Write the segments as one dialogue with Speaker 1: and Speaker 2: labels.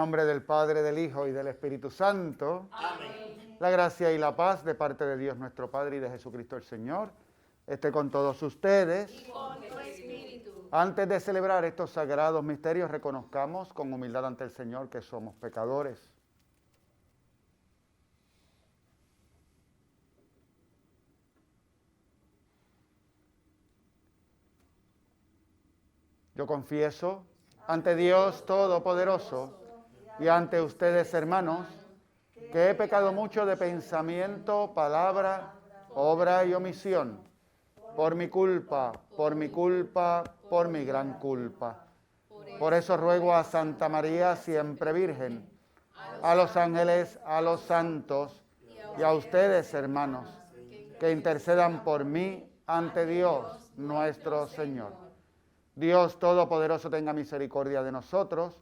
Speaker 1: nombre del Padre, del Hijo y del Espíritu Santo.
Speaker 2: Amén.
Speaker 1: La gracia y la paz de parte de Dios nuestro Padre y de Jesucristo el Señor esté con todos ustedes.
Speaker 2: Y con tu espíritu.
Speaker 1: Antes de celebrar estos sagrados misterios, reconozcamos con humildad ante el Señor que somos pecadores. Yo confieso ante Dios Todopoderoso y ante ustedes, hermanos, que he pecado mucho de pensamiento, palabra, obra y omisión, por mi culpa, por mi gran culpa. Por eso ruego a Santa María, siempre Virgen, a los ángeles, a los santos y a ustedes, hermanos, que intercedan por mí ante Dios nuestro Señor. Dios Todopoderoso tenga misericordia de nosotros,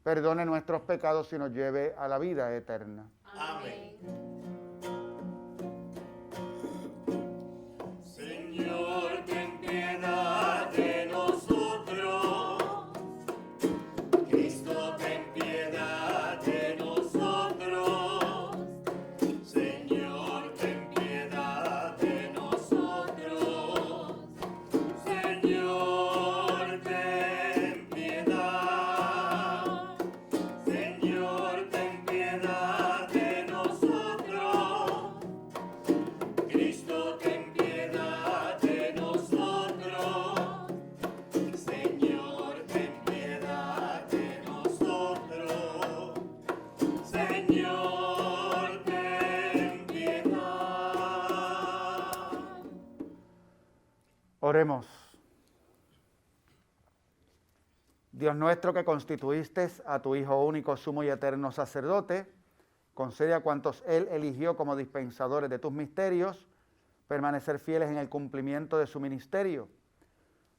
Speaker 1: perdone nuestros pecados y nos lleve a la vida eterna.
Speaker 2: Amén.
Speaker 3: Señor, ten piedad de nosotros. Cristo, ten piedad de nosotros. Señor, ten piedad de nosotros. Señor, ten piedad. Señor, ten piedad de nosotros. Cristo, ten piedad de nosotros. Señor, ten piedad de nosotros. Señor, ten piedad.
Speaker 1: Oremos. Dios nuestro, que constituiste a tu Hijo único, sumo y eterno sacerdote, concede a cuantos Él eligió como dispensadores de tus misterios permanecer fieles en el cumplimiento de su ministerio.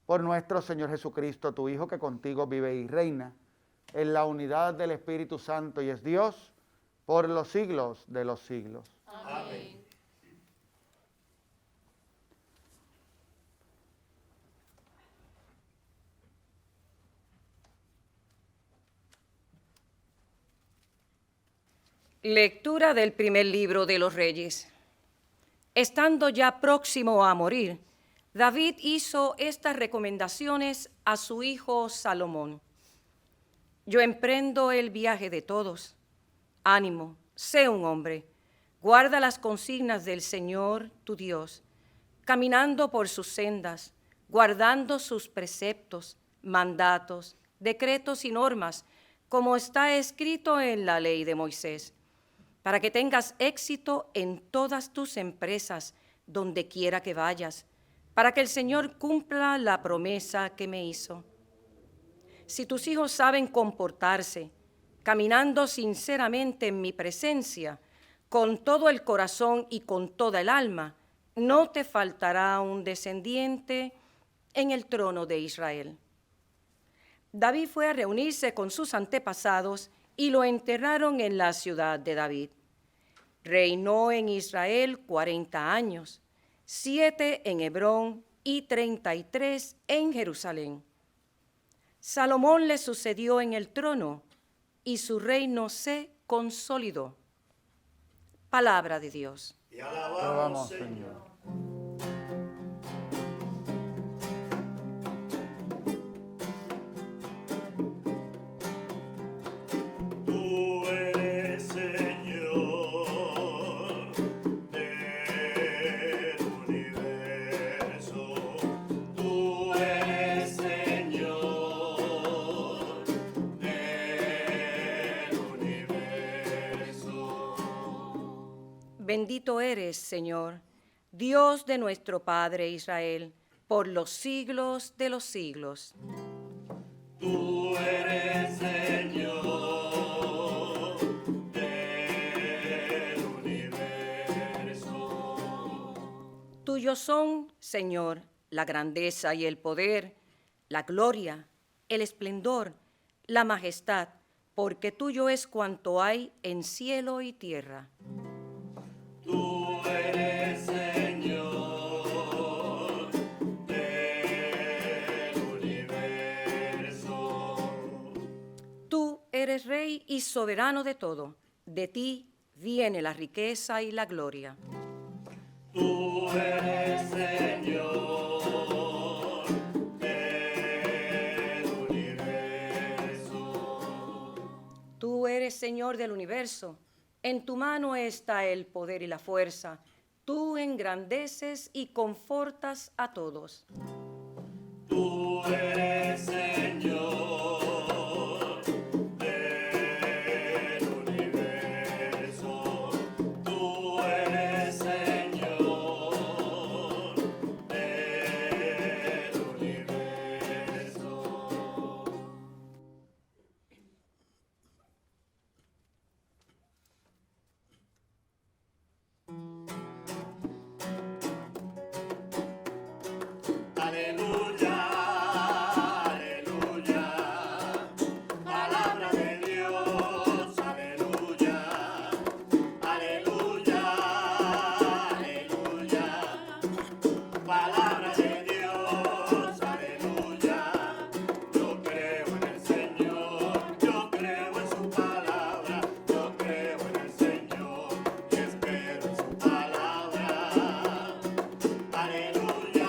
Speaker 1: Por nuestro Señor Jesucristo, tu Hijo, que contigo vive y reina en la unidad del Espíritu Santo y es Dios por los siglos de los siglos.
Speaker 2: Amén.
Speaker 4: Lectura del primer libro de los Reyes. Estando ya próximo a morir, David hizo estas recomendaciones a su hijo Salomón. Yo emprendo el viaje de todos. Ánimo, sé un hombre. Guarda las consignas del Señor tu Dios, caminando por sus sendas, guardando sus preceptos, mandatos, decretos y normas, como está escrito en la ley de Moisés, para que tengas éxito en todas tus empresas, donde quiera que vayas, para que el Señor cumpla la promesa que me hizo. Si tus hijos saben comportarse, caminando sinceramente en mi presencia, con todo el corazón y con toda el alma, no te faltará un descendiente en el trono de Israel. David fue a reunirse con sus antepasados y lo enterraron en la ciudad de David. Reinó en Israel 40 años, 7 en Hebrón y 33 en Jerusalén. Salomón le sucedió en el trono y su reino se consolidó. Palabra de Dios.
Speaker 3: Te
Speaker 1: Alabamos,
Speaker 3: alabamos,
Speaker 1: Señor.
Speaker 3: Señor. Tú eres Señor del universo. Tú eres Señor del universo.
Speaker 4: Bendito eres, Señor, Dios de nuestro Padre Israel, por los siglos de los siglos.
Speaker 3: Tú eres Señor del universo.
Speaker 4: Tuyos son, Señor, la grandeza y el poder, la gloria, el esplendor, la majestad, porque tuyo es cuanto hay en cielo y tierra.
Speaker 3: Tú eres Señor del universo.
Speaker 4: Tú eres eres Rey y soberano de todo. De ti viene la riqueza y la gloria.
Speaker 3: Tú eres Señor del universo.
Speaker 4: Tú eres Señor del universo. En tu mano está el poder y la fuerza. Tú engrandeces y confortas a todos.
Speaker 3: Tú eres Señor del universo. Tú eres Señor del universo. Aleluya, aleluya, palabra de Dios, aleluya, aleluya, aleluya, palabra de Dios, aleluya. Yo creo en el Señor, yo creo en su palabra, yo creo en el Señor y espero en su palabra. Aleluya,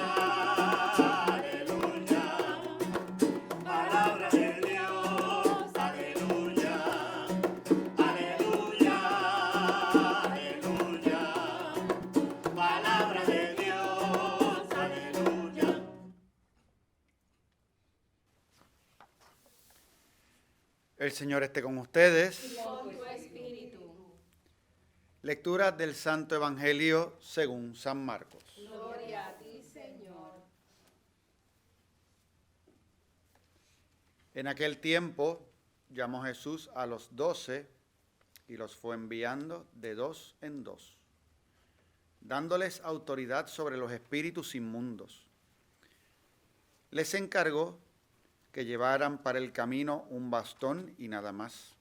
Speaker 3: aleluya, palabra de Dios, aleluya, aleluya, aleluya, palabra de Dios, aleluya.
Speaker 1: El Señor esté con ustedes.
Speaker 2: Con tu espíritu.
Speaker 1: Lectura del Santo Evangelio según San Marcos.
Speaker 2: Gloria a ti, Señor.
Speaker 1: En aquel tiempo llamó Jesús a los 12 y los fue enviando de dos en dos, dándoles autoridad sobre los espíritus inmundos. Les encargó que llevaran para el camino un bastón y nada más,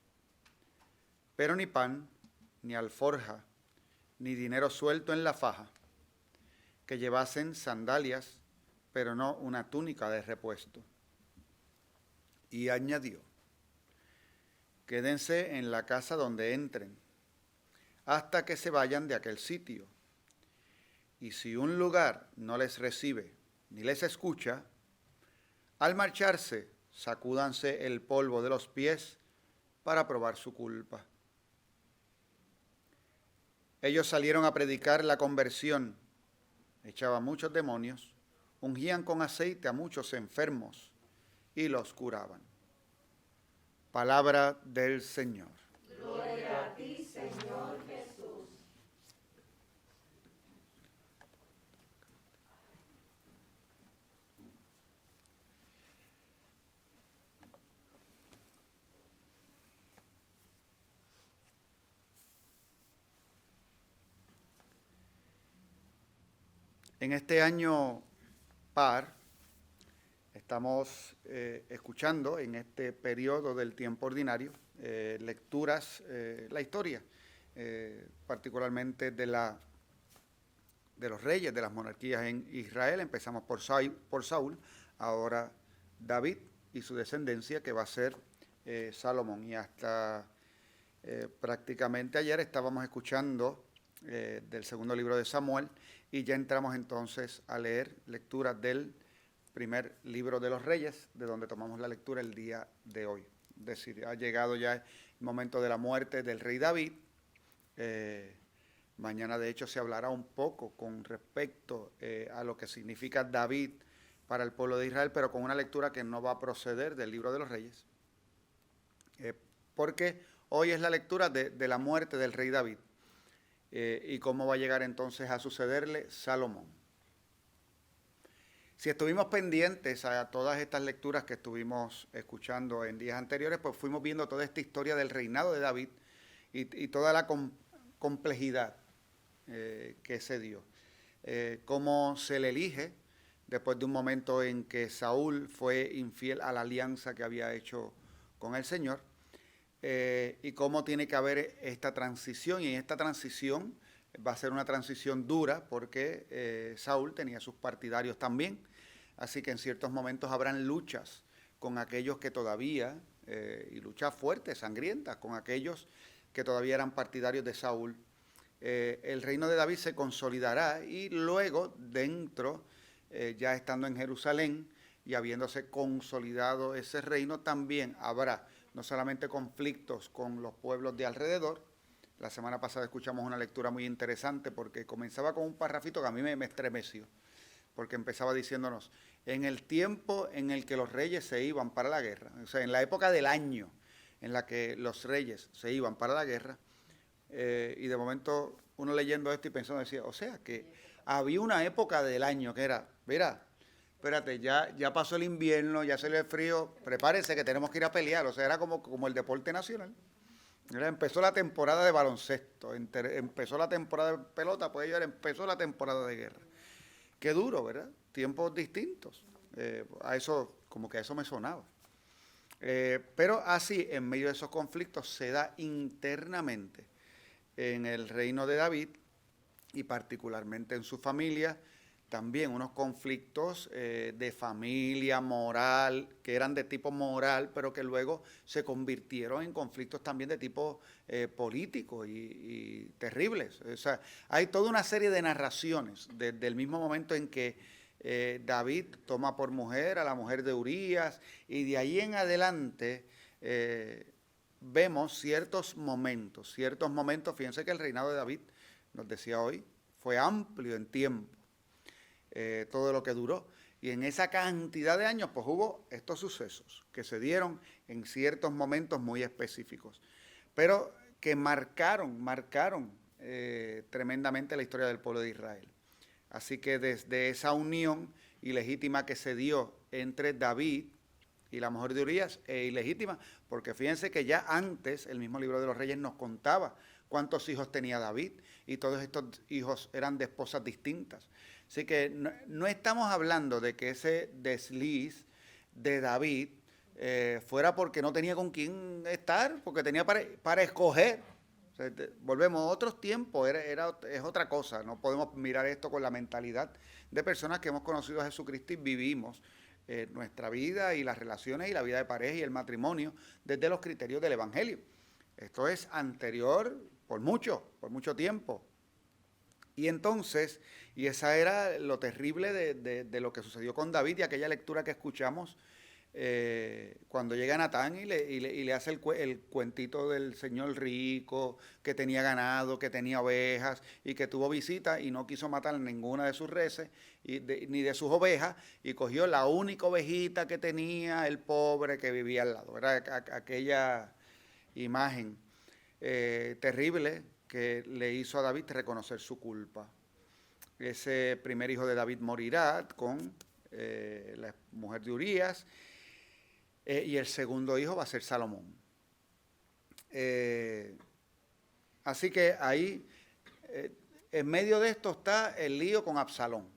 Speaker 1: pero ni pan, ni alforja, ni dinero suelto en la faja, que llevasen sandalias, pero no una túnica de repuesto. Y añadió: quédense en la casa donde entren, hasta que se vayan de aquel sitio. Y si un lugar no les recibe ni les escucha, al marcharse, sacúdanse el polvo de los pies para probar su culpa. Ellos salieron a predicar la conversión, echaban muchos demonios, ungían con aceite a muchos enfermos y los curaban. Palabra del Señor.
Speaker 2: Gloria a ti, Señor Jesús.
Speaker 1: En este año par, estamos escuchando en este periodo del tiempo ordinario lecturas, la historia, particularmente de los reyes, de las monarquías en Israel. Empezamos por Saúl, ahora David y su descendencia, que va a ser Salomón. Y hasta prácticamente ayer estábamos escuchando del segundo libro de Samuel, y ya entramos entonces a leer lecturas del primer libro de los Reyes, de donde tomamos la lectura el día de hoy. Es decir, ha llegado ya el momento de la muerte del rey David. Mañana, de hecho, se hablará un poco con respecto a lo que significa David para el pueblo de Israel, pero con una lectura que no va a proceder del libro de los Reyes, porque hoy es la lectura de la muerte del rey David. Y cómo va a llegar entonces a sucederle Salomón. Si estuvimos pendientes a todas estas lecturas que estuvimos escuchando en días anteriores, pues fuimos viendo toda esta historia del reinado de David y toda la complejidad que se dio. Cómo se le elige después de un momento en que Saúl fue infiel a la alianza que había hecho con el Señor. Y cómo tiene que haber esta transición, y en esta transición va a ser una transición dura porque Saúl tenía sus partidarios también, así que en ciertos momentos habrán luchas con aquellos que todavía y luchas fuertes, sangrientas, con aquellos que todavía eran partidarios de Saúl. El reino de David se consolidará y luego dentro, ya estando en Jerusalén y habiéndose consolidado ese reino, también habrá no solamente conflictos con los pueblos de alrededor. La semana pasada escuchamos una lectura muy interesante porque comenzaba con un parrafito que a mí me estremeció, porque empezaba diciéndonos, en el tiempo en el que los reyes se iban para la guerra, o sea, en la época del año en la que los reyes se iban para la guerra, y de momento uno leyendo esto y pensando, decía, o sea, que había una época del año que era, mira, espérate, ya pasó el invierno, ya salió el frío, prepárense que tenemos que ir a pelear, o sea, era como el deporte nacional. Empezó la temporada de baloncesto, empezó la temporada de pelota, pues empezó la temporada de guerra. Qué duro, ¿verdad? Tiempos distintos. A eso me sonaba. Pero así, en medio de esos conflictos, se da internamente en el reino de David y particularmente en su familia, también unos conflictos de familia, moral, que eran de tipo moral, pero que luego se convirtieron en conflictos también de tipo político y terribles. O sea, hay toda una serie de narraciones desde el mismo momento en que David toma por mujer a la mujer de Urías, y de ahí en adelante vemos ciertos momentos. Fíjense que el reinado de David, nos decía hoy, fue amplio en tiempo. Todo lo que duró, y en esa cantidad de años pues hubo estos sucesos que se dieron en ciertos momentos muy específicos, pero que marcaron tremendamente la historia del pueblo de Israel. Así que desde esa unión ilegítima que se dio entre David y la mujer de Urías, ilegítima, porque fíjense que ya antes el mismo libro de los Reyes nos contaba cuántos hijos tenía David, y todos estos hijos eran de esposas distintas. Así que no estamos hablando de que ese desliz de David fuera porque no tenía con quién estar, porque tenía para escoger. O sea, volvemos a otros tiempos, es otra cosa. No podemos mirar esto con la mentalidad de personas que hemos conocido a Jesucristo y vivimos nuestra vida y las relaciones y la vida de pareja y el matrimonio desde los criterios del Evangelio. Esto es anterior por mucho tiempo. Y entonces, y esa era lo terrible de lo que sucedió con David y aquella lectura que escuchamos cuando llega Natán y le hace el cuentito del señor rico que tenía ganado, que tenía ovejas y que tuvo visita y no quiso matar ninguna de sus reses ni de sus ovejas, y cogió la única ovejita que tenía el pobre que vivía al lado. Era aquella imagen terrible que le hizo a David reconocer su culpa. Ese primer hijo de David morirá con la mujer de Urías, y el segundo hijo va a ser Salomón. Así que ahí, en medio de esto está el lío con Absalón,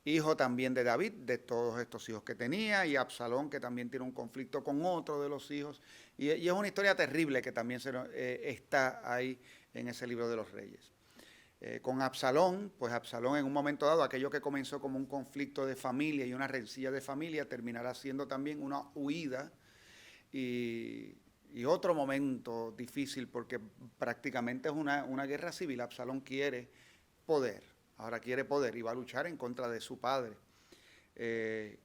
Speaker 1: hijo también de David, de todos estos hijos que tenía, y Absalón, que también tiene un conflicto con otro de los hijos, y es una historia terrible que también está ahí en ese libro de los Reyes. Con Absalón, pues Absalón en un momento dado, aquello que comenzó como un conflicto de familia y una rencilla de familia, terminará siendo también una huida y otro momento difícil, porque prácticamente es una guerra civil. Absalón quiere poder, ahora quiere poder y va a luchar en contra de su padre,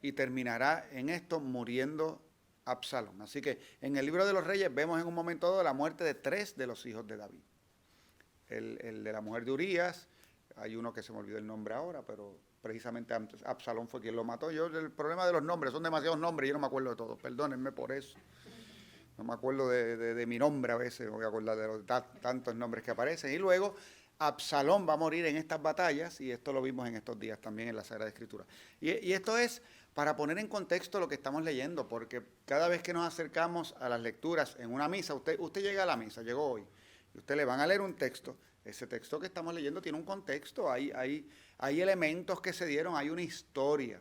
Speaker 1: y terminará en esto muriendo Absalón. Así que en el libro de los Reyes vemos en un momento dado la muerte de 3 de los hijos de David. El de la mujer de Urías, hay uno que se me olvidó el nombre ahora, pero precisamente Absalón fue quien lo mató. El problema de los nombres, son demasiados nombres, yo no me acuerdo de todos, perdónenme por eso. No me acuerdo de mi nombre a veces, me voy a acordar de los tantos nombres que aparecen. Y luego Absalón va a morir en estas batallas, y esto lo vimos en estos días también en la Sagrada Escritura. Y esto es para poner en contexto lo que estamos leyendo, porque cada vez que nos acercamos a las lecturas en una misa, usted llega a la misa, llegó hoy, y usted le van a leer un texto. Ese texto que estamos leyendo tiene un contexto, hay elementos que se dieron, hay una historia.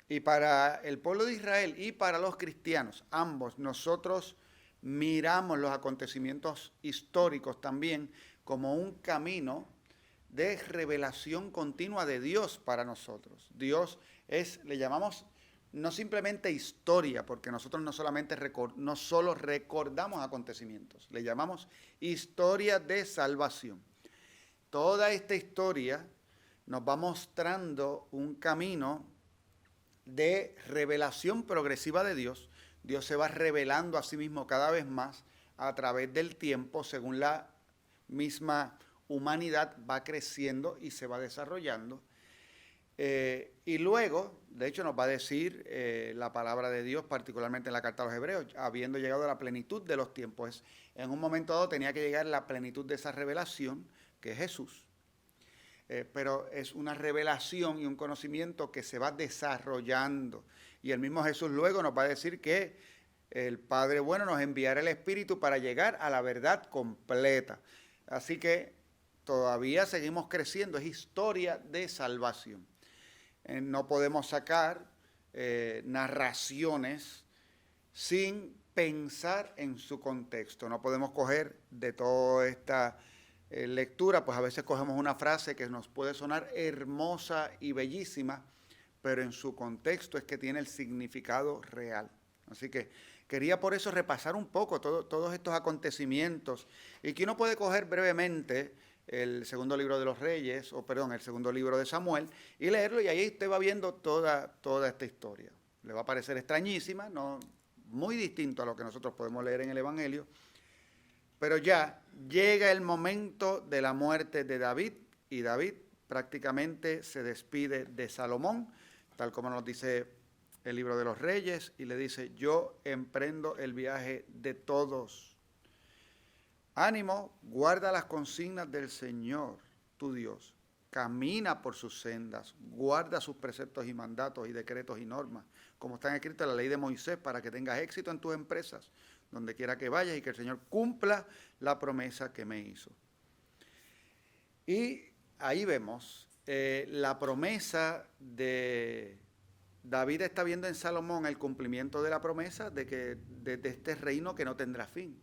Speaker 1: Y para el pueblo de Israel y para los cristianos, ambos, nosotros miramos los acontecimientos históricos también como un camino de revelación continua de Dios para nosotros. Dios le llamamos no simplemente historia, porque nosotros no solo recordamos acontecimientos, le llamamos historia de salvación. Toda esta historia nos va mostrando un camino de revelación progresiva de Dios. Dios se va revelando a sí mismo cada vez más a través del tiempo, según la misma humanidad va creciendo y se va desarrollando. Y luego, de hecho, nos va a decir la palabra de Dios, particularmente en la carta a los Hebreos, habiendo llegado a la plenitud de los tiempos. En un momento dado tenía que llegar la plenitud de esa revelación, que es Jesús. Pero es una revelación y un conocimiento que se va desarrollando. Y el mismo Jesús luego nos va a decir que el Padre bueno nos enviará el Espíritu para llegar a la verdad completa. Así que todavía seguimos creciendo, es historia de salvación. No podemos sacar narraciones sin pensar en su contexto. No podemos coger de toda esta lectura, pues a veces cogemos una frase que nos puede sonar hermosa y bellísima, pero en su contexto es que tiene el significado real. Así que quería por eso repasar un poco todos estos acontecimientos y que uno puede coger brevemente el segundo libro de los Reyes, el segundo libro de Samuel, y leerlo, y ahí usted va viendo toda esta historia. Le va a parecer extrañísima, no, muy distinto a lo que nosotros podemos leer en el Evangelio, pero ya llega el momento de la muerte de David, y David prácticamente se despide de Salomón, tal como nos dice el libro de los Reyes, y le dice: yo emprendo el viaje de todos. Ánimo, guarda las consignas del Señor, tu Dios. Camina por sus sendas, guarda sus preceptos y mandatos y decretos y normas, como están escritos en la ley de Moisés, para que tengas éxito en tus empresas, donde quiera que vayas, y que el Señor cumpla la promesa que me hizo. Y ahí vemos la promesa de David. Está viendo en Salomón el cumplimiento de la promesa de este reino que no tendrá fin.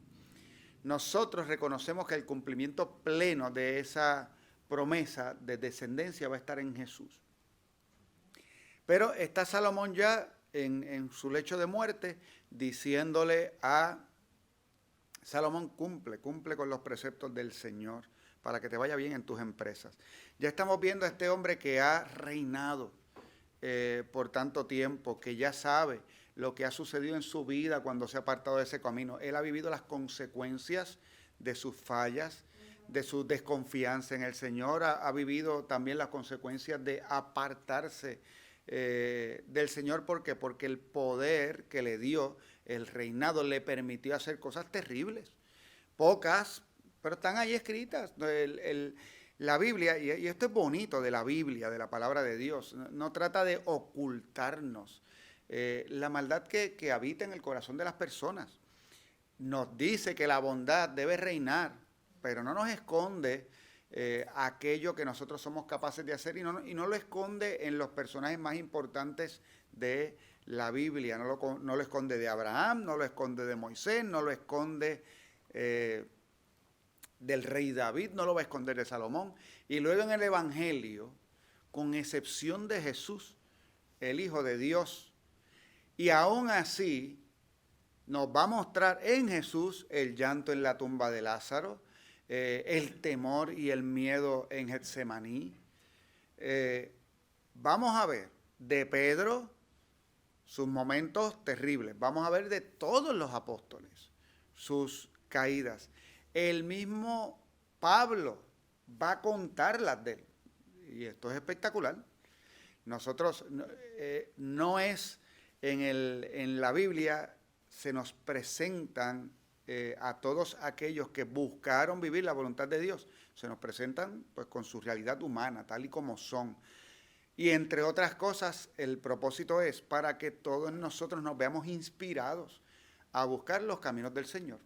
Speaker 1: Nosotros reconocemos que el cumplimiento pleno de esa promesa de descendencia va a estar en Jesús. Pero está Salomón ya en su lecho de muerte, diciéndole a Salomón: cumple con los preceptos del Señor para que te vaya bien en tus empresas. Ya estamos viendo a este hombre que ha reinado por tanto tiempo, que ya sabe lo que ha sucedido en su vida cuando se ha apartado de ese camino. Él ha vivido las consecuencias de sus fallas, de su desconfianza en el Señor, ha vivido también las consecuencias de apartarse del Señor. ¿Por qué? Porque el poder que le dio, el reinado, le permitió hacer cosas terribles. Pocas, pero están ahí escritas. La Biblia, y esto es bonito de la Biblia, de la palabra de Dios, no trata de ocultarnos la maldad que habita en el corazón de las personas. Nos dice que la bondad debe reinar, pero no nos esconde aquello que nosotros somos capaces de hacer, y no lo esconde en los personajes más importantes de la Biblia. No lo esconde de Abraham, no lo esconde de Moisés, no lo esconde del rey David, no lo va a esconder de Salomón. Y luego en el Evangelio, con excepción de Jesús, el Hijo de Dios, y aún así nos va a mostrar en Jesús el llanto en la tumba de Lázaro, el temor y el miedo en Getsemaní. Vamos a ver de Pedro sus momentos terribles. Vamos a ver de todos los apóstoles sus caídas. El mismo Pablo va a contarlas de él. Y esto es espectacular. Nosotros no es en la Biblia se nos presentan a todos aquellos que buscaron vivir la voluntad de Dios, se nos presentan pues con su realidad humana, tal y como son. Y entre otras cosas, el propósito es para que todos nosotros nos veamos inspirados a buscar los caminos del Señor.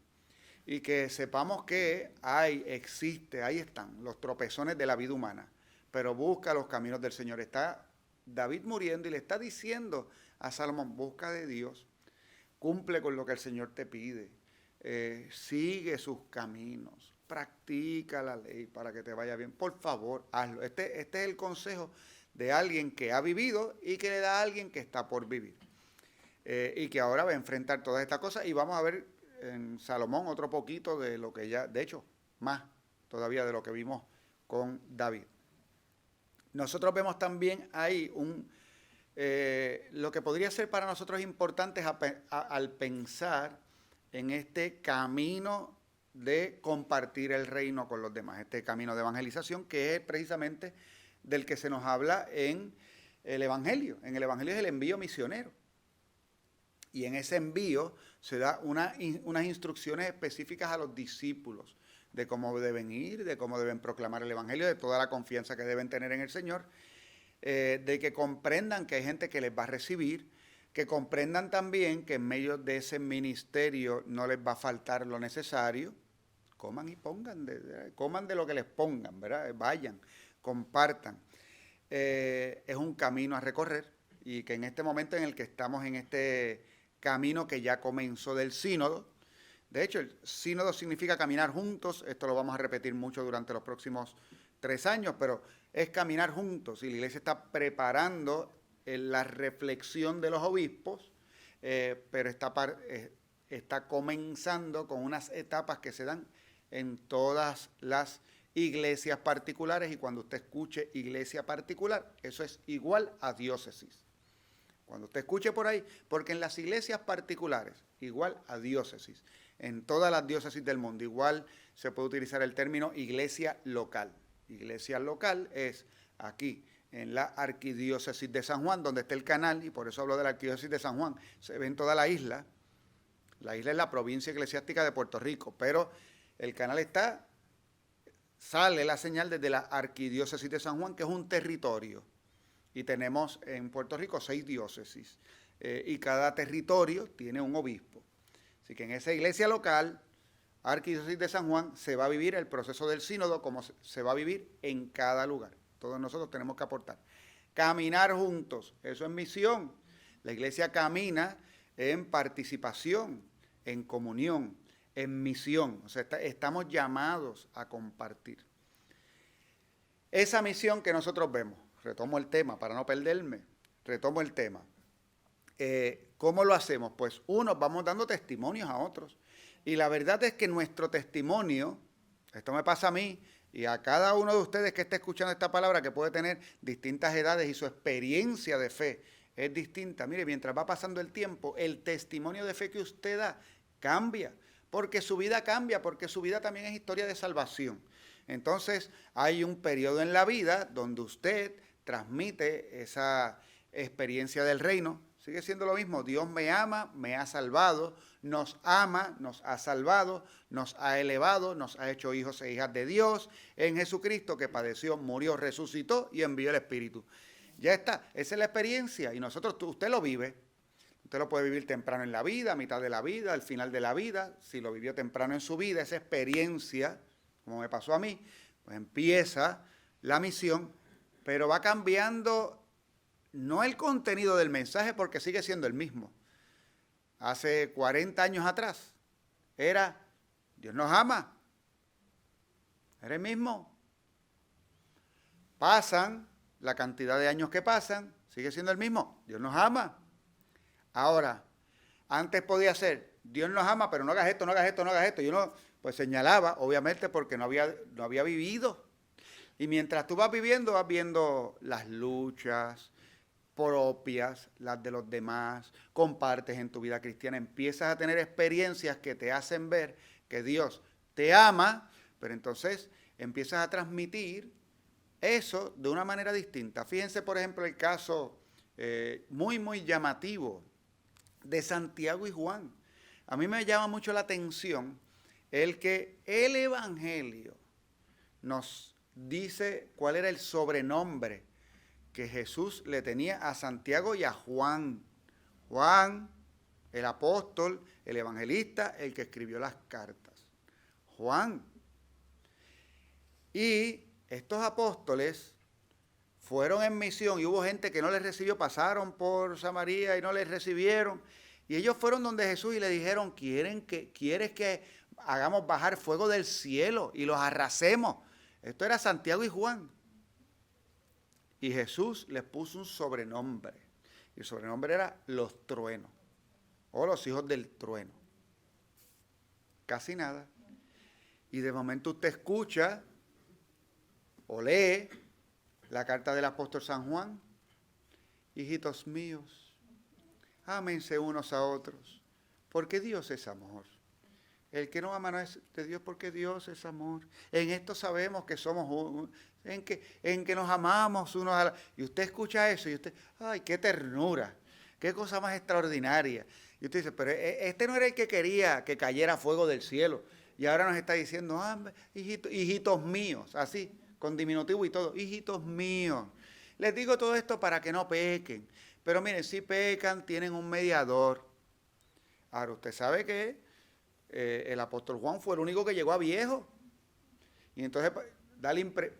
Speaker 1: Y que sepamos que ahí están los tropezones de la vida humana, pero busca los caminos del Señor. Está David muriendo y le está diciendo a Salomón: busca de Dios, cumple con lo que el Señor te pide, sigue sus caminos, practica la ley para que te vaya bien. Por favor, hazlo. Este es el consejo de alguien que ha vivido y que le da a alguien que está por vivir. y que ahora va a enfrentar todas estas cosas. Y vamos a ver en Salomón otro poquito de lo que ya, de hecho, más todavía de lo que vimos con David. Nosotros vemos también ahí lo que podría ser para nosotros importante al pensar en este camino de compartir el reino con los demás, este camino de evangelización que es precisamente del que se nos habla en el Evangelio. En el Evangelio es el envío misionero. Y en ese envío se da unas instrucciones específicas a los discípulos de cómo deben ir, de cómo deben proclamar el Evangelio, de toda la confianza que deben tener en el Señor, de que comprendan que hay gente que les va a recibir, que comprendan también que en medio de ese ministerio no les va a faltar lo necesario. Coman y pongan, coman de lo que les pongan, ¿verdad? Vayan, compartan. Es un camino a recorrer y que en este momento en el que estamos en este camino que ya comenzó del sínodo, de hecho el sínodo significa caminar juntos, esto lo vamos a repetir mucho durante los próximos 3 años, pero es caminar juntos y la iglesia está preparando la reflexión de los obispos, pero está comenzando con unas etapas que se dan en todas las iglesias particulares, y cuando usted escuche iglesia particular, eso es igual a diócesis. Cuando usted escuche por ahí, porque en las iglesias particulares, igual a diócesis, en todas las diócesis del mundo, igual se puede utilizar el término iglesia local. Iglesia local es aquí, en la arquidiócesis de San Juan, donde está el canal, y por eso hablo de la arquidiócesis de San Juan. Se ve en toda la isla. La isla es la provincia eclesiástica de Puerto Rico, pero el canal sale la señal desde la arquidiócesis de San Juan, que es un territorio. Y tenemos en Puerto Rico 6 diócesis, y cada territorio tiene un obispo. Así que en esa iglesia local, arquidiócesis de San Juan, se va a vivir el proceso del sínodo como se va a vivir en cada lugar. Todos nosotros tenemos que aportar. Caminar juntos, eso es misión. La iglesia camina en participación, en comunión, en misión. O sea, estamos llamados a compartir. Esa misión que nosotros vemos, retomo el tema para no perderme, retomo el tema. ¿Cómo lo hacemos? Pues vamos dando testimonios a otros. Y la verdad es que nuestro testimonio, esto me pasa a mí, y a cada uno de ustedes que esté escuchando esta palabra, que puede tener distintas edades y su experiencia de fe es distinta. Mire, mientras va pasando el tiempo, el testimonio de fe que usted da cambia, porque su vida cambia, porque su vida también es historia de salvación. Entonces, hay un periodo en la vida donde usted transmite esa experiencia del reino. Sigue siendo lo mismo, Dios me ama, me ha salvado, nos ama, nos ha salvado, nos ha elevado, nos ha hecho hijos e hijas de Dios en Jesucristo, que padeció, murió, resucitó y envió el Espíritu. Ya está, esa es la experiencia y usted lo vive. Usted lo puede vivir temprano en la vida, a mitad de la vida, al final de la vida. Si lo vivió temprano en su vida, esa experiencia, como me pasó a mí, pues empieza la misión, pero va cambiando. No el contenido del mensaje, porque sigue siendo el mismo. Hace 40 años atrás era, Dios nos ama. Era el mismo. Pasan, la cantidad de años que pasan, sigue siendo el mismo. Dios nos ama. Ahora, antes podía ser, Dios nos ama, pero no hagas esto, no hagas esto, no hagas esto. Y uno pues señalaba, obviamente, porque no había vivido. Y mientras tú vas viendo las luchas propias, las de los demás, compartes en tu vida cristiana, empiezas a tener experiencias que te hacen ver que Dios te ama, pero entonces empiezas a transmitir eso de una manera distinta. Fíjense, por ejemplo, el caso muy, muy llamativo de Santiago y Juan. A mí me llama mucho la atención el que el Evangelio nos dice cuál era el sobrenombre que Jesús le tenía a Santiago y a Juan. Juan, el apóstol, el evangelista, el que escribió las cartas. Juan. Y estos apóstoles fueron en misión y hubo gente que no les recibió, pasaron por Samaria y no les recibieron. Y ellos fueron donde Jesús y le dijeron, ¿quieres que hagamos bajar fuego del cielo y los arrasemos? Esto era Santiago y Juan. Y Jesús les puso un sobrenombre. Y el sobrenombre era los truenos. o los hijos del trueno. Casi nada. Y de momento usted escucha o lee la carta del apóstol San Juan. Hijitos míos, ámense unos a otros, porque Dios es amor. El que no ama no es de Dios, porque Dios es amor. En esto sabemos que somos uno, en que nos amamos unos a los... Y usted escucha eso y usted, ¡ay, qué ternura! ¡Qué cosa más extraordinaria! Y usted dice, pero este no era el que quería que cayera fuego del cielo. Y ahora nos está diciendo, hijitos míos, así, con diminutivo y todo, hijitos míos. Les digo todo esto para que no pequen. Pero miren, si pecan, tienen un mediador. Ahora, usted sabe que el apóstol Juan fue el único que llegó a viejo. Y entonces,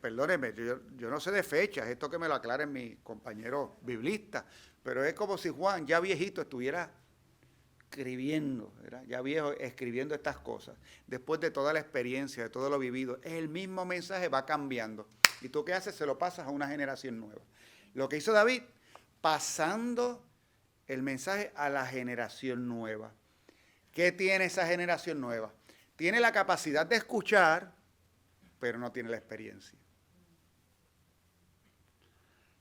Speaker 1: perdóneme, yo no sé de fechas, esto que me lo aclaren mis compañeros biblistas, pero es como si Juan, ya viejito, estuviera escribiendo, ¿verdad? Ya viejo, escribiendo estas cosas. Después de toda la experiencia, de todo lo vivido, el mismo mensaje va cambiando. ¿Y tú qué haces? Se lo pasas a una generación nueva. Lo que hizo David, pasando el mensaje a la generación nueva. ¿Qué tiene esa generación nueva? Tiene la capacidad de escuchar, pero no tiene la experiencia.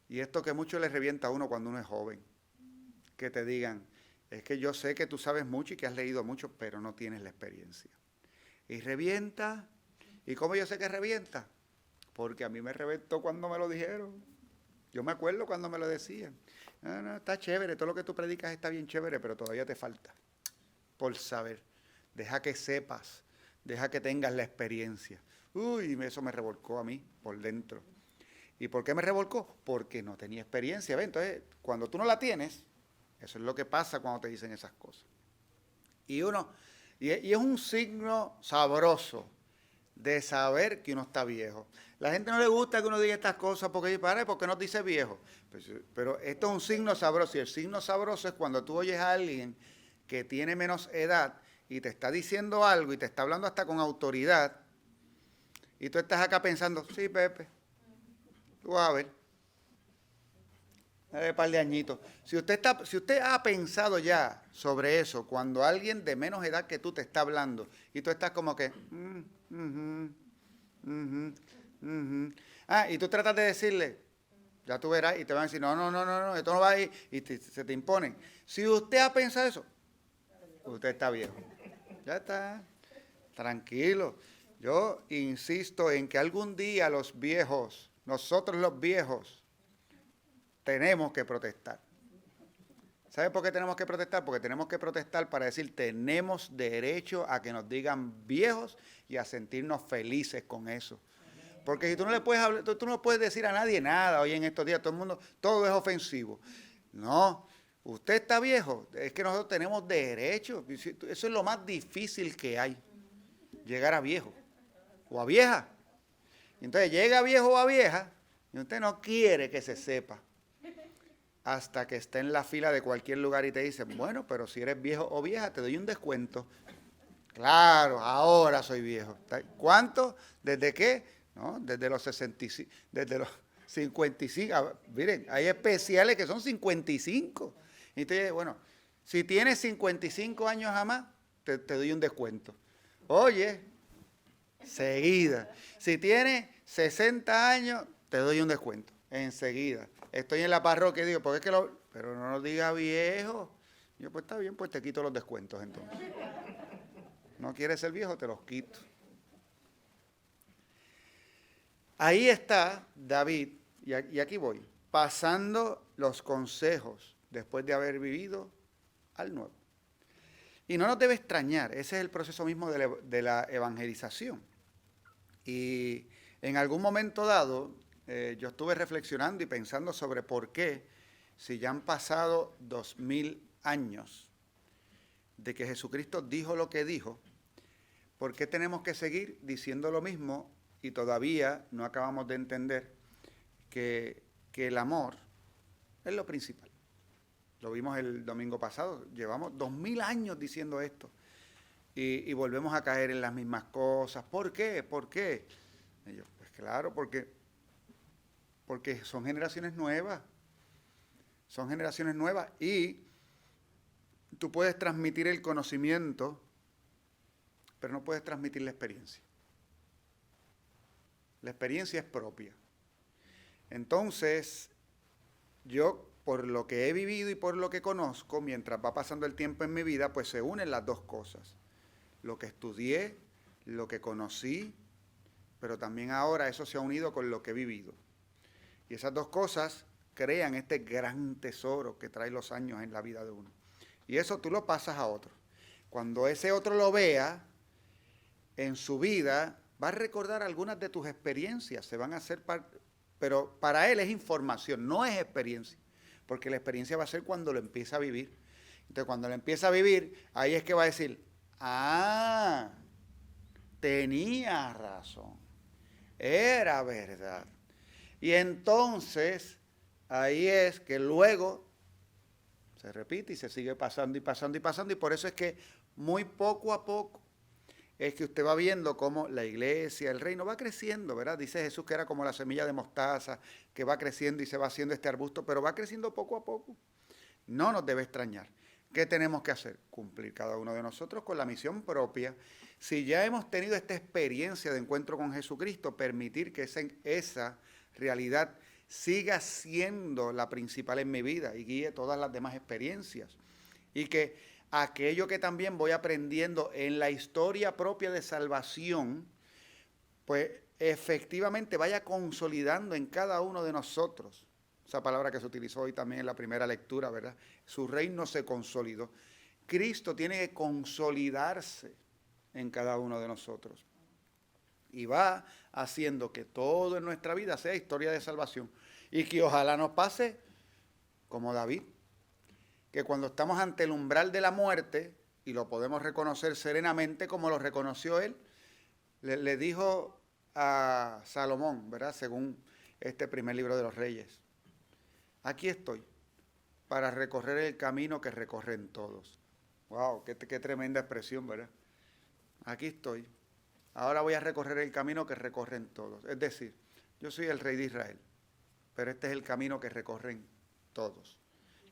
Speaker 1: Y esto que mucho le revienta a uno cuando uno es joven. Que te digan, es que yo sé que tú sabes mucho y que has leído mucho, pero no tienes la experiencia. Y revienta. ¿Y cómo yo sé que revienta? Porque a mí me reventó cuando me lo dijeron. Yo me acuerdo cuando me lo decían. No, está chévere, todo lo que tú predicas está bien chévere, pero todavía te falta por saber. Deja que sepas, deja que tengas la experiencia. Uy, eso me revolcó a mí por dentro. ¿Y por qué me revolcó? Porque no tenía experiencia. ¿Ves? Entonces, cuando tú no la tienes, eso es lo que pasa cuando te dicen esas cosas. Y es un signo sabroso de saber que uno está viejo. La gente no le gusta que uno diga estas cosas porque no dice viejo. Pero esto es un signo sabroso. Y el signo sabroso es cuando tú oyes a alguien que tiene menos edad y te está diciendo algo y te está hablando hasta con autoridad. Y tú estás acá pensando, sí, Pepe, tú vas a ver. Dale un par de añitos. Si usted ha pensado ya sobre eso, cuando alguien de menos edad que tú te está hablando y tú estás como que... y tú tratas de decirle, ya tú verás, y te van a decir, no, esto no va a ir, y se te imponen. Si usted ha pensado eso, usted está viejo. Ya está, tranquilo. Yo insisto en que algún día los viejos, nosotros los viejos, tenemos que protestar. ¿Sabe por qué tenemos que protestar? Porque tenemos que protestar para decir, tenemos derecho a que nos digan viejos y a sentirnos felices con eso. Porque si tú no le puedes hablar, tú no puedes decir a nadie nada hoy en estos días, todo el mundo, todo es ofensivo. No, usted está viejo, es que nosotros tenemos derecho. Eso es lo más difícil que hay, llegar a viejo o a vieja. Y entonces llega a viejo o a vieja y usted no quiere que se sepa. Hasta que esté en la fila de cualquier lugar y te dicen, bueno, pero si eres viejo o vieja, te doy un descuento. Claro, ahora soy viejo. ¿Cuánto? ¿Desde qué? No, desde los 65, desde los 55. Miren, hay especiales que son 55. Y te dice, bueno, si tienes 55 años jamás, te doy un descuento. Oye, seguida. Si tienes 60 años, te doy un descuento. Enseguida. Estoy en la parroquia y digo, ¿por qué es que pero no lo diga viejo? Y yo, pues está bien, pues te quito los descuentos entonces. ¿No quieres ser viejo? Te los quito. Ahí está David, y aquí voy, pasando los consejos después de haber vivido al nuevo. Y no nos debe extrañar, ese es el proceso mismo de la evangelización. Y en algún momento dado, yo estuve reflexionando y pensando sobre por qué, si ya han pasado 2000 años de que Jesucristo dijo lo que dijo, ¿por qué tenemos que seguir diciendo lo mismo y todavía no acabamos de entender que el amor es lo principal? Lo vimos el domingo pasado, llevamos 2000 años diciendo esto y volvemos a caer en las mismas cosas. ¿Por qué? ¿Por qué? Y yo, pues claro, porque son generaciones nuevas. Son generaciones nuevas y tú puedes transmitir el conocimiento, pero no puedes transmitir la experiencia. La experiencia es propia. Entonces, yo, por lo que he vivido y por lo que conozco, mientras va pasando el tiempo en mi vida, pues se unen las dos cosas. Lo que estudié, lo que conocí, pero también ahora eso se ha unido con lo que he vivido. Y esas dos cosas crean este gran tesoro que trae los años en la vida de uno. Y eso tú lo pasas a otro. Cuando ese otro lo vea en su vida, va a recordar algunas de tus experiencias, se van a hacer pero para él es información, no es experiencia, porque la experiencia va a ser cuando lo empieza a vivir. Entonces, cuando lo empieza a vivir, ahí es que va a decir, tenía razón, era verdad. Y entonces, ahí es que luego se repite y se sigue pasando y pasando y pasando, y por eso es que muy poco a poco es que usted va viendo cómo la iglesia, el reino va creciendo, ¿verdad? Dice Jesús que era como la semilla de mostaza, que va creciendo y se va haciendo este arbusto, pero va creciendo poco a poco. No nos debe extrañar. ¿Qué tenemos que hacer? Cumplir cada uno de nosotros con la misión propia. Si ya hemos tenido esta experiencia de encuentro con Jesucristo, permitir que esa realidad siga siendo la principal en mi vida y guíe todas las demás experiencias. Y que aquello que también voy aprendiendo en la historia propia de salvación, pues efectivamente vaya consolidando en cada uno de nosotros. Esa palabra que se utilizó hoy también en la primera lectura, ¿verdad? Su reino se consolidó. Cristo tiene que consolidarse en cada uno de nosotros. Y va haciendo que todo en nuestra vida sea historia de salvación. Y que ojalá nos pase como David, que cuando estamos ante el umbral de la muerte, y lo podemos reconocer serenamente como lo reconoció él, le dijo a Salomón, ¿verdad? Según este primer libro de los Reyes, aquí estoy para recorrer el camino que recorren todos. ¡Wow! Qué tremenda expresión, ¿verdad? Aquí estoy. Ahora voy a recorrer el camino que recorren todos. Es decir, yo soy el rey de Israel, pero este es el camino que recorren todos.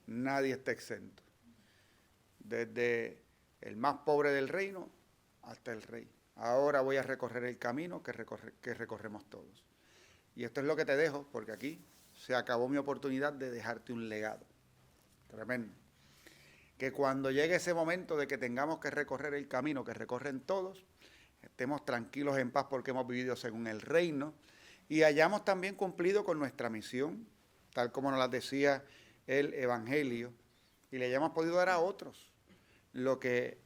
Speaker 1: Nadie está exento. Desde el más pobre del reino hasta el rey. Ahora voy a recorrer el camino que recorremos todos. Y esto es lo que te dejo, porque aquí se acabó mi oportunidad de dejarte un legado. Tremendo. Que cuando llegue ese momento de que tengamos que recorrer el camino que recorren todos, estemos tranquilos en paz porque hemos vivido según el reino y hayamos también cumplido con nuestra misión, tal como nos la decía el Evangelio, y le hayamos podido dar a otros lo que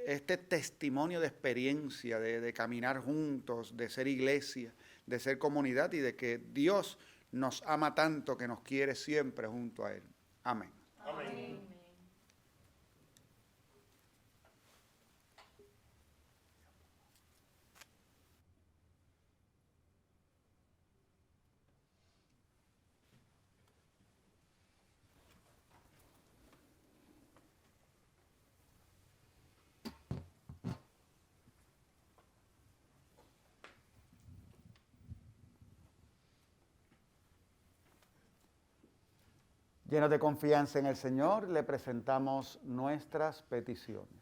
Speaker 1: este testimonio de experiencia, de caminar juntos, de ser iglesia, de ser comunidad y de que Dios nos ama tanto que nos quiere siempre junto a Él. Amén.
Speaker 2: Amén.
Speaker 1: Llenos de confianza en el Señor, le presentamos nuestras peticiones.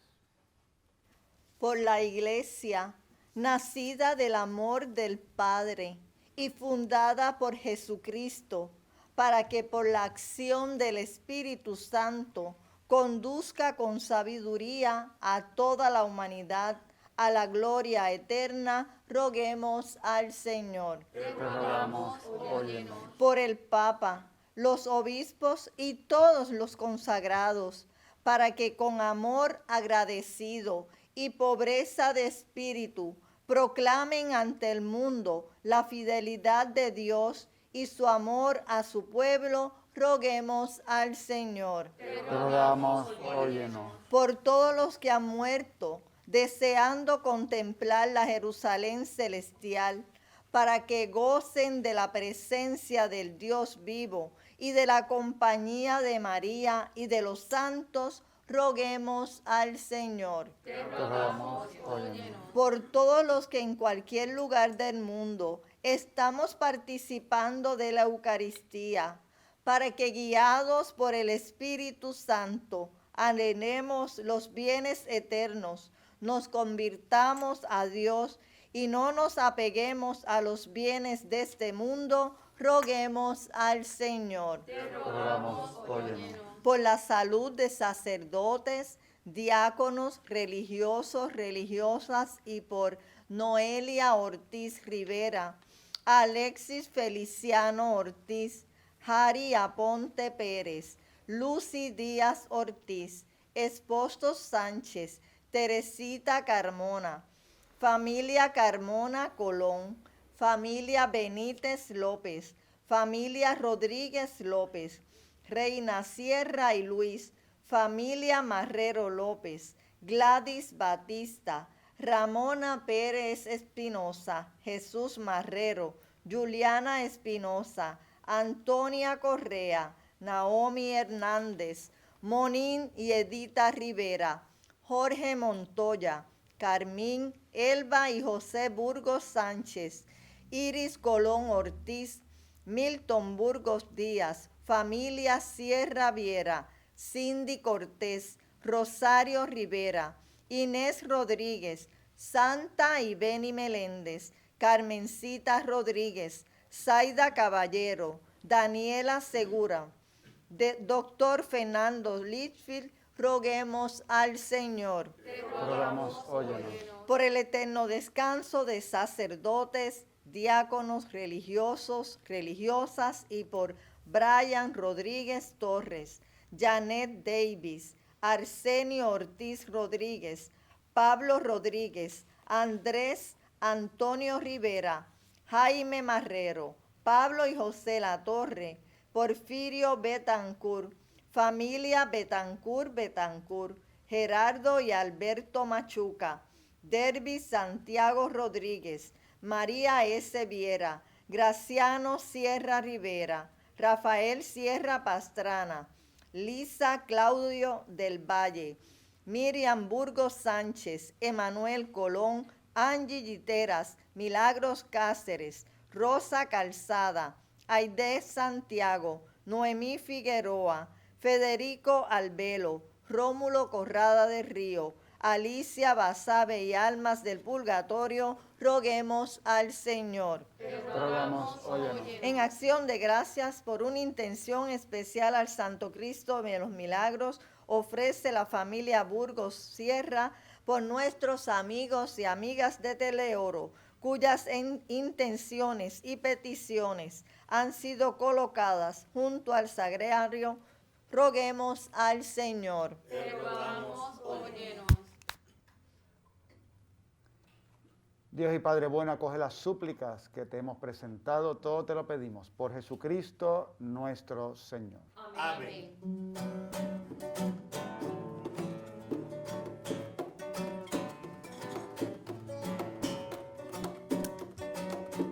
Speaker 5: Por la Iglesia, nacida del amor del Padre y fundada por Jesucristo, para que por la acción del Espíritu Santo conduzca con sabiduría a toda la humanidad a la gloria eterna, roguemos al Señor.
Speaker 1: Te rogamos, óyenos.
Speaker 5: Por el Papa, los obispos y todos los consagrados, para que con amor agradecido y pobreza de espíritu proclamen ante el mundo la fidelidad de Dios y su amor a su pueblo, roguemos al Señor.
Speaker 1: Te rogamos, óyenos.
Speaker 5: Por todos los que han muerto, deseando contemplar la Jerusalén celestial, para que gocen de la presencia del Dios vivo y de la compañía de María y de los santos, roguemos al Señor.
Speaker 2: Te rogamos, óyenos.
Speaker 5: Por todos los que en cualquier lugar del mundo estamos participando de la Eucaristía, para que guiados por el Espíritu Santo anhelemos los bienes eternos, nos convirtamos a Dios y no nos apeguemos a los bienes de este mundo, roguemos al Señor.
Speaker 1: Rogamos, óyenos.
Speaker 5: Por la salud de sacerdotes, diáconos, religiosos, religiosas y por Noelia Ortiz Rivera, Alexis Feliciano Ortiz, Jari Aponte Pérez, Lucy Díaz Ortiz, Esposos Sánchez, Teresita Carmona, familia Carmona Colón, familia Benítez López, familia Rodríguez López, Reina Sierra y Luis, familia Marrero López, Gladys Batista, Ramona Pérez Espinosa, Jesús Marrero, Juliana Espinosa, Antonia Correa, Naomi Hernández, Monín y Edita Rivera, Jorge Montoya, Carmín, Elba y José Burgos Sánchez, Iris Colón Ortiz, Milton Burgos Díaz, familia Sierra Viera, Cindy Cortés, Rosario Rivera, Inés Rodríguez, Santa y Beni Meléndez, Carmencita Rodríguez, Zaida Caballero, Daniela Segura, Doctor Fernando Litchfield, roguemos al Señor.
Speaker 1: Rogamos, óyenos.
Speaker 5: Por el eterno descanso de sacerdotes, diáconos religiosos, religiosas y por Brian Rodríguez Torres, Janet Davis, Arsenio Ortiz Rodríguez, Pablo Rodríguez, Andrés Antonio Rivera, Jaime Marrero, Pablo y José Latorre, Porfirio Betancourt, familia Betancourt, Gerardo y Alberto Machuca, Derby Santiago Rodríguez, María S. Viera, Graciano Sierra Rivera, Rafael Sierra Pastrana, Lisa Claudio del Valle, Miriam Burgos Sánchez, Emanuel Colón, Angie Giteras, Milagros Cáceres, Rosa Calzada, Aide Santiago, Noemí Figueroa, Federico Albelo, Rómulo Corrada del Río, Alicia Basabe y Almas del Purgatorio, roguemos al Señor.
Speaker 1: Rogamos, óyenos.
Speaker 5: En acción de gracias por una intención especial al Santo Cristo de los Milagros, ofrece la familia Burgos Sierra por nuestros amigos y amigas de Teleoro, cuyas intenciones y peticiones han sido colocadas junto al sagrario, roguemos al Señor.
Speaker 2: Te rogamos, óyenos.
Speaker 1: Dios y Padre bueno, acoge las súplicas que te hemos presentado, todo te lo pedimos por Jesucristo nuestro Señor.
Speaker 2: Amén.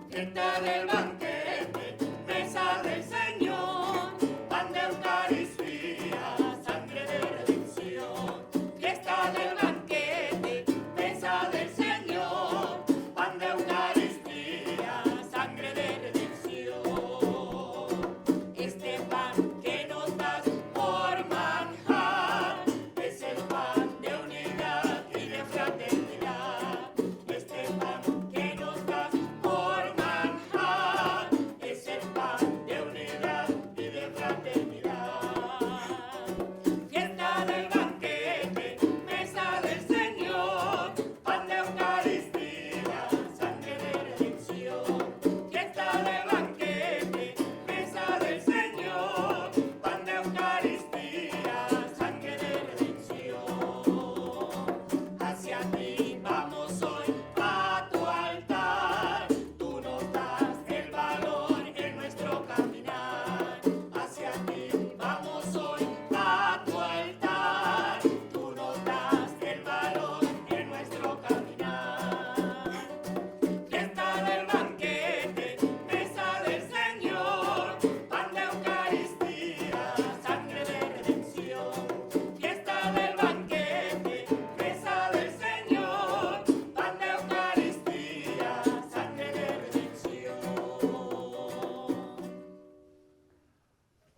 Speaker 3: Fiesta del banquete, mesa del Señor, pan de Eucaristía, sangre de redención. Fiesta del banquete, mesa del Señor, pan de Eucaristía, sangre de redención. Este pan que nos das por manjar es el pan de unidad y de fraternidad. Este pan que nos das por manjar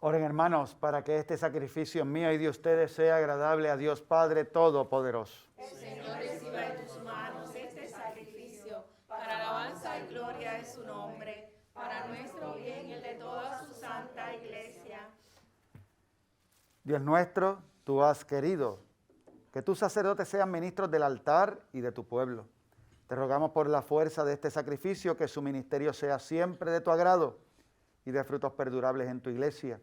Speaker 1: Oren, hermanos, para que este sacrificio mío y de ustedes sea agradable a Dios Padre Todopoderoso.
Speaker 2: El Señor reciba de tus manos este sacrificio para alabanza y gloria de su nombre, para nuestro bien y el de toda su santa iglesia.
Speaker 1: Dios nuestro, tú has querido que tus sacerdotes sean ministros del altar y de tu pueblo. Te rogamos por la fuerza de este sacrificio que su ministerio sea siempre de tu agrado y de frutos perdurables en tu iglesia.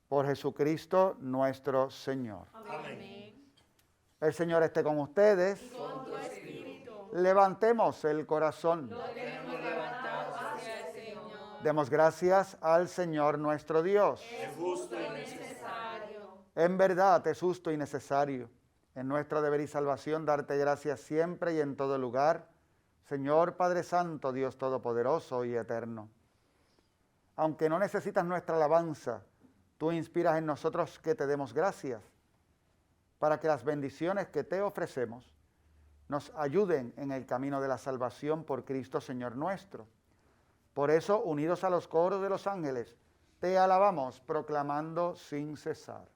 Speaker 1: Por Jesucristo nuestro Señor.
Speaker 2: Amén.
Speaker 1: El Señor esté con ustedes.
Speaker 2: Con tu espíritu,
Speaker 1: Levantemos el corazón.
Speaker 2: lo tenemos levantado hacia el Señor.
Speaker 1: Demos gracias al Señor nuestro Dios.
Speaker 2: Es justo y necesario.
Speaker 1: En verdad es justo y necesario, en nuestro deber y salvación, darte gracias siempre y en todo lugar, Señor Padre Santo, Dios Todopoderoso y Eterno. Aunque no necesitas nuestra alabanza, tú inspiras en nosotros que te demos gracias, para que las bendiciones que te ofrecemos nos ayuden en el camino de la salvación por Cristo Señor nuestro. Por eso, unidos a los coros de los ángeles, te alabamos proclamando sin cesar.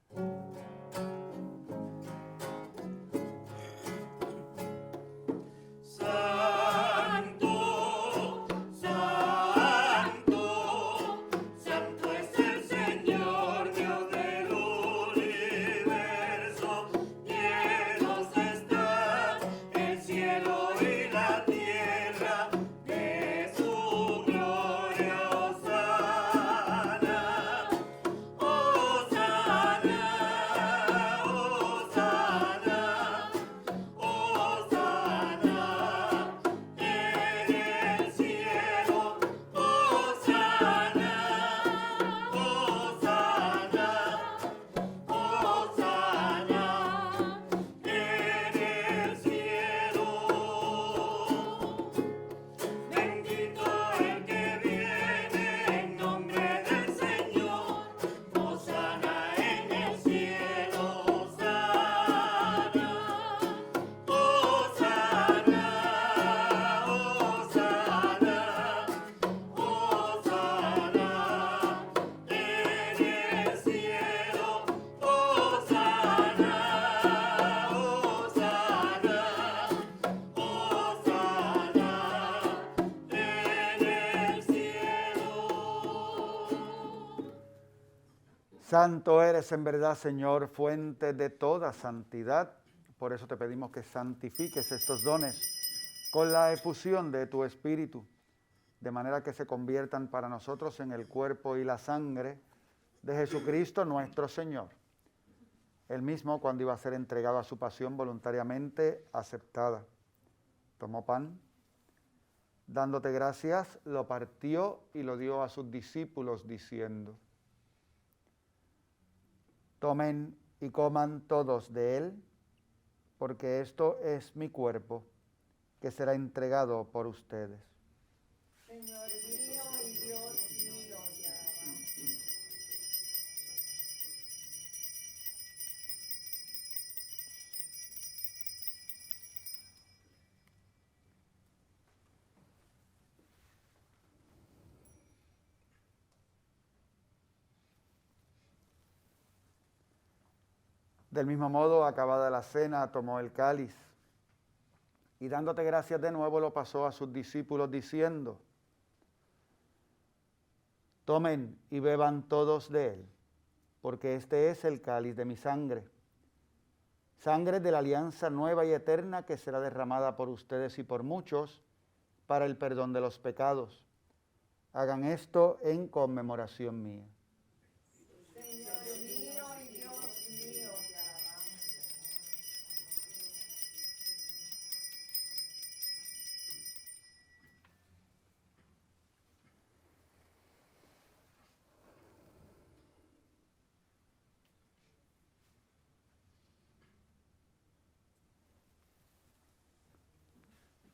Speaker 3: Santo, santo, santo es el Señor, Dios del universo. Llenos está el cielo y la tierra de su gloria. Hosana, hosana, hosana, hosana en el cielo. Hosana, hosana, hosana en el cielo. Bendito el que viene en nombre del Señor. Hosana en el cielo. Hosana, hosana, hosana, hosana en el cielo. Hosana,
Speaker 1: Santo eres en verdad, Señor, fuente de toda santidad. Por eso te pedimos que santifiques estos dones con la efusión de tu Espíritu, de manera que se conviertan para nosotros en el cuerpo y la sangre de Jesucristo nuestro Señor. Él mismo, cuando iba a ser entregado a su pasión voluntariamente aceptada, tomó pan, dándote gracias, lo partió y lo dio a sus discípulos diciendo: tomen y coman todos de él, porque esto es mi cuerpo, que será entregado por ustedes.
Speaker 5: Señor mío y Dios mío, te alabamos.
Speaker 1: Del mismo modo, acabada la cena, tomó el cáliz y dándote gracias de nuevo lo pasó a sus discípulos diciendo: tomen y beban todos de él, porque este es el cáliz de mi sangre, sangre de la alianza nueva y eterna que será derramada por ustedes y por muchos para el perdón de los pecados. Hagan esto en conmemoración mía.
Speaker 5: Señor mío y Dios mío, te alabamos.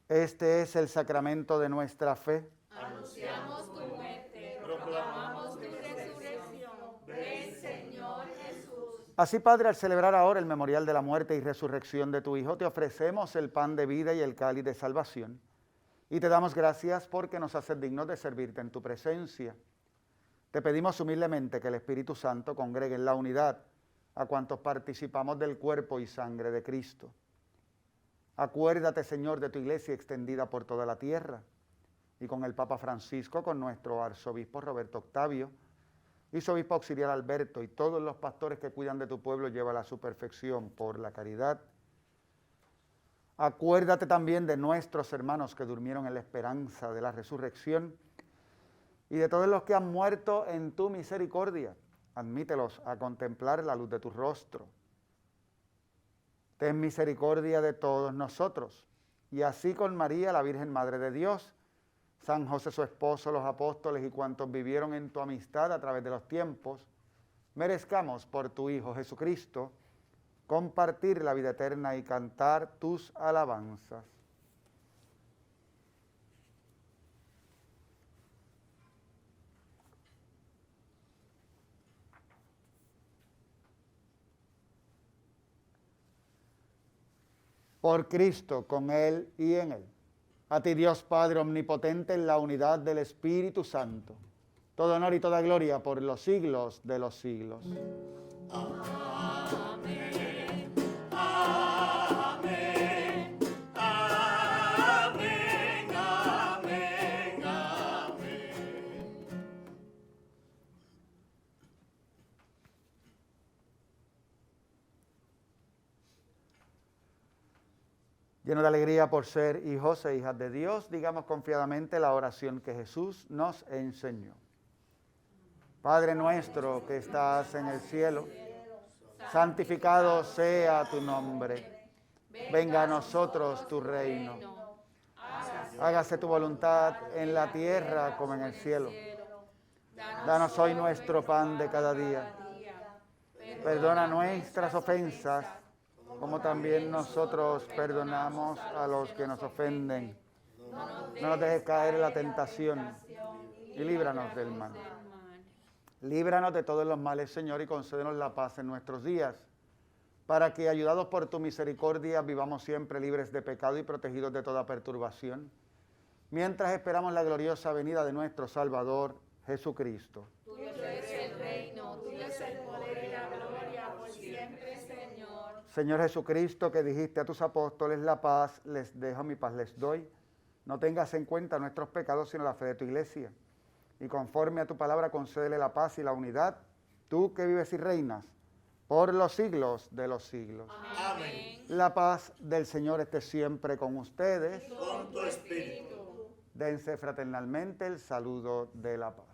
Speaker 1: Este es el sacramento de nuestra fe.
Speaker 2: Anunciamos tu muerte, proclamamos tu resurrección. Ven, Señor Jesús.
Speaker 1: Así, Padre, al celebrar ahora el memorial de la muerte y resurrección de tu Hijo, te ofrecemos el pan de vida y el cáliz de salvación. Y te damos gracias porque nos haces dignos de servirte en tu presencia. Te pedimos humildemente que el Espíritu Santo congregue en la unidad a cuantos participamos del cuerpo y sangre de Cristo. Acuérdate, Señor, de tu iglesia extendida por toda la tierra, y con el Papa Francisco, con nuestro arzobispo Roberto Octavio, y su obispo auxiliar Alberto, y todos los pastores que cuidan de tu pueblo, llévala a su perfección por la caridad. Acuérdate también de nuestros hermanos que durmieron en la esperanza de la resurrección, y de todos los que han muerto en tu misericordia. Admítelos a contemplar la luz de tu rostro. Ten misericordia de todos nosotros, y así con María, la Virgen Madre de Dios, San José su esposo, los apóstoles y cuantos vivieron en tu amistad a través de los tiempos, merezcamos por tu Hijo Jesucristo compartir la vida eterna y cantar tus alabanzas. Por Cristo, con Él y en Él. A ti, Dios Padre Omnipotente, en la unidad del Espíritu Santo, todo honor y toda gloria por los siglos de los siglos.
Speaker 3: Amén, amén, amén, amén, amén.
Speaker 1: Lleno de alegría por ser hijos e hijas de Dios, digamos confiadamente la oración que Jesús nos enseñó. Padre nuestro que estás en el cielo, santificado sea tu nombre. Venga a nosotros tu reino. Hágase tu voluntad en la tierra como en el cielo. Danos hoy nuestro pan de cada día. Perdona nuestras ofensas, como también nosotros perdonamos a los que nos ofenden. No nos dejes caer en la tentación y líbranos del mal. Líbranos de todos los males, Señor, y concédenos la paz en nuestros días, para que, ayudados por tu misericordia, vivamos siempre libres de pecado y protegidos de toda perturbación, mientras esperamos la gloriosa venida de nuestro Salvador, Jesucristo.
Speaker 2: Tuyo es el reino, tuyo es el poder y la gloria por siempre, Señor.
Speaker 1: Señor Jesucristo, que dijiste a tus apóstoles, la paz les dejo, mi paz les doy. No tengas en cuenta nuestros pecados, sino la fe de tu iglesia. Y conforme a tu palabra, concédele la paz y la unidad, tú que vives y reinas por los siglos de los siglos.
Speaker 3: Amén.
Speaker 1: La paz del Señor esté siempre con ustedes.
Speaker 3: Con tu espíritu.
Speaker 1: Dense fraternalmente el saludo de la paz.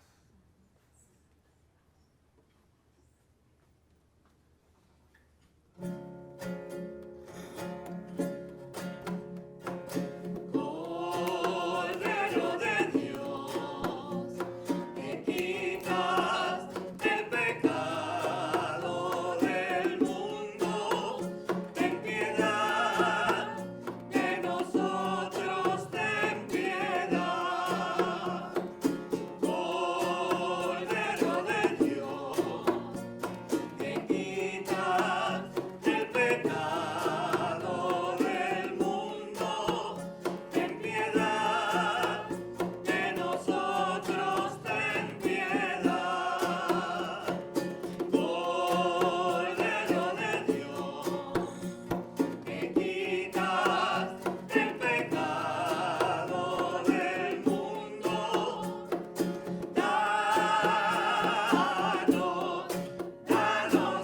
Speaker 3: Cordero de Dios, que quitas el pecado del mundo, ten piedad de nosotros, ten piedad. Cordero de Dios, que quitas el pecado del mundo, ten piedad de nosotros, ten piedad. Cordero de Dios, que quitas el pecado del mundo, danos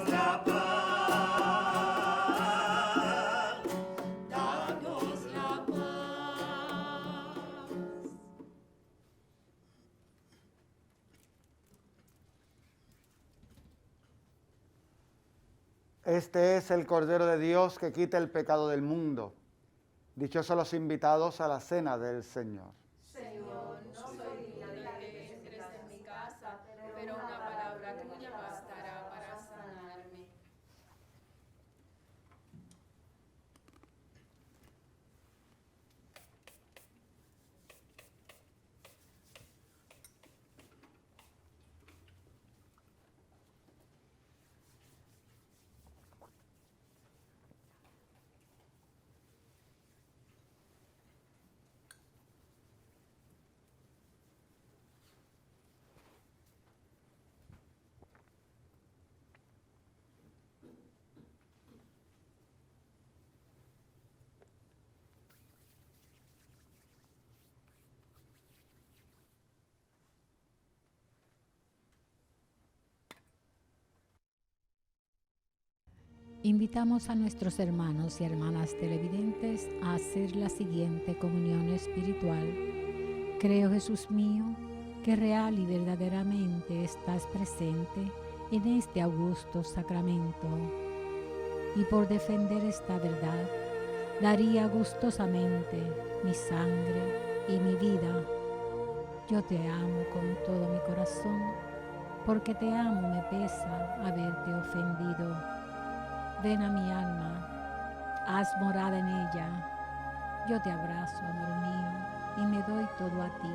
Speaker 3: la paz, danos la paz.
Speaker 1: Este es el Cordero de Dios que quita el pecado del mundo. Dichosos los invitados a la cena del Señor.
Speaker 2: Señor, no soy digna de que entres en mi casa, pero una palabra tuya bastará para sanarme.
Speaker 6: Invitamos a nuestros hermanos y hermanas televidentes a hacer la siguiente comunión espiritual. Creo, Jesús mío, que real y verdaderamente estás presente en este augusto sacramento. Y por defender esta verdad, daría gustosamente mi sangre y mi vida. Yo te amo con todo mi corazón, porque te amo me pesa haberte ofendido. Ven a mi alma, haz morada en ella. Yo te abrazo, amor mío, y me doy todo a ti.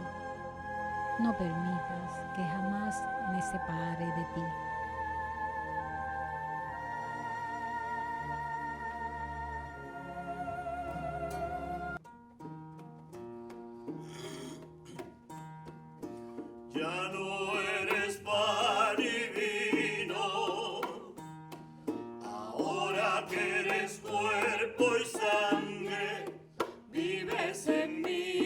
Speaker 6: No permitas que jamás me separe de ti.
Speaker 3: Ya no eres pan y vino, ahora que eres cuerpo y sangre, vives en mí.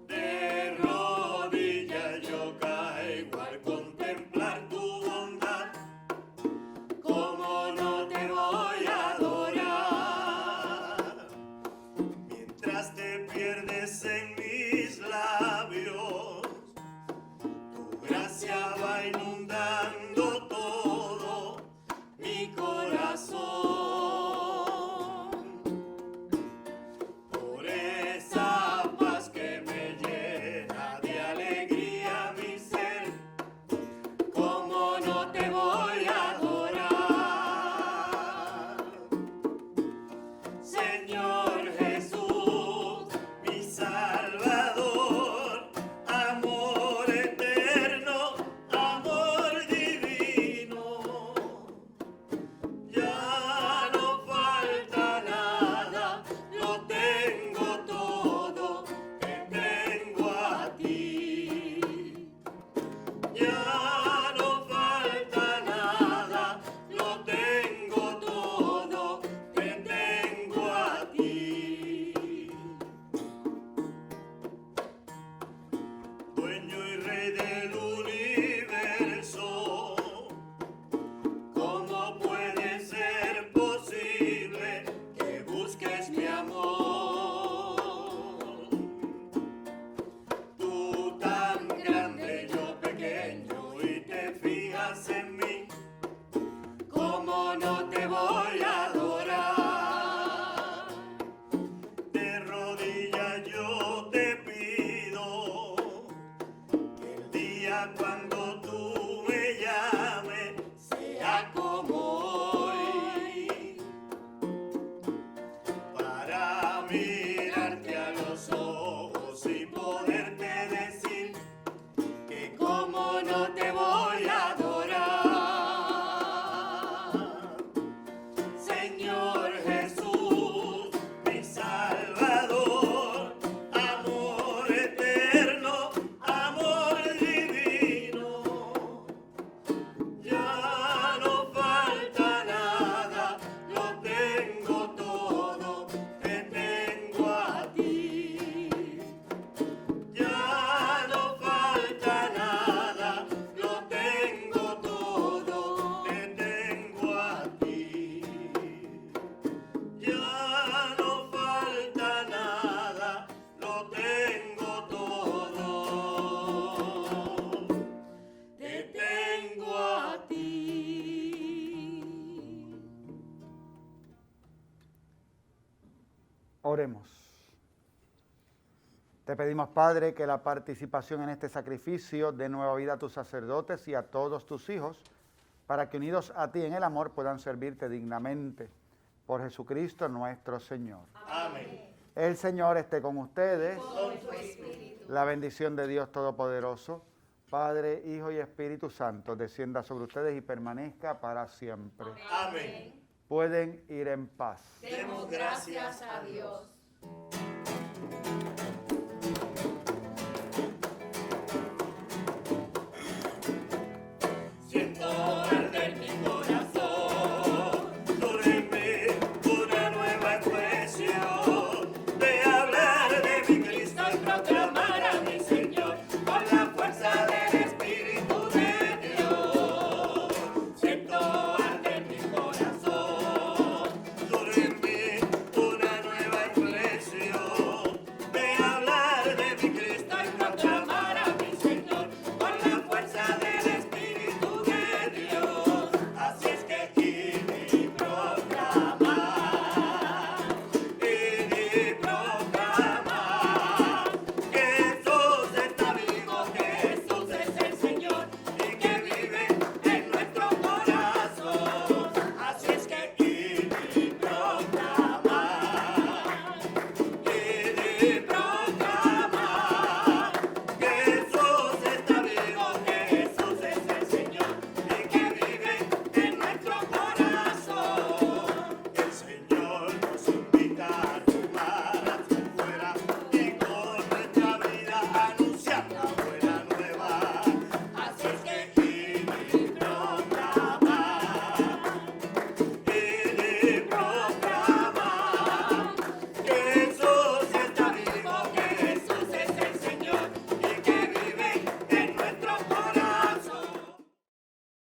Speaker 3: De rodillas yo caigo al contemplar tu bondad, ¿cómo no te voy a adorar? Mientras te pierdes en mis labios, tu gracia va inundando todo mi corazón. Por esa paz que me llena de alegría mi ser, ¿cómo no te voy a adorar? Señor Jesús, mi Salvador, amor eterno, amor divino. Ya no falta nada, lo tengo todo, te tengo a ti. Ya no falta nada, lo tengo todo, te tengo a ti. Dueño y rey del universo, ¿cómo puede ser posible que busques mi amor? Tú tan grande, yo pequeño, y te fijas en mí, ¿cómo no te voy a adorar? De rodillas yo te pido que el día cuando tú me llames sea como hoy, para mirarte a los ojos y poderte decir que como no te voy a adorar. Señor Jesús, mi Salvador, amor eterno, amor divino. Ya no falta nada, lo tengo todo, te tengo a ti. Ya no falta nada, lo tengo todo, te tengo a ti. Ya no falta nada, lo tengo todo, te tengo a ti.
Speaker 1: Oremos. Te pedimos, Padre, que la participación en este sacrificio dé nueva vida a tus sacerdotes y a todos tus hijos, para que unidos a ti en el amor puedan servirte dignamente. Por Jesucristo nuestro Señor.
Speaker 3: Amén.
Speaker 1: El Señor esté con ustedes.
Speaker 2: Con tu espíritu.
Speaker 1: La bendición de Dios Todopoderoso, Padre, Hijo y Espíritu Santo, descienda sobre ustedes y permanezca para siempre.
Speaker 3: Amén.
Speaker 1: Pueden ir en paz.
Speaker 2: Demos gracias a Dios.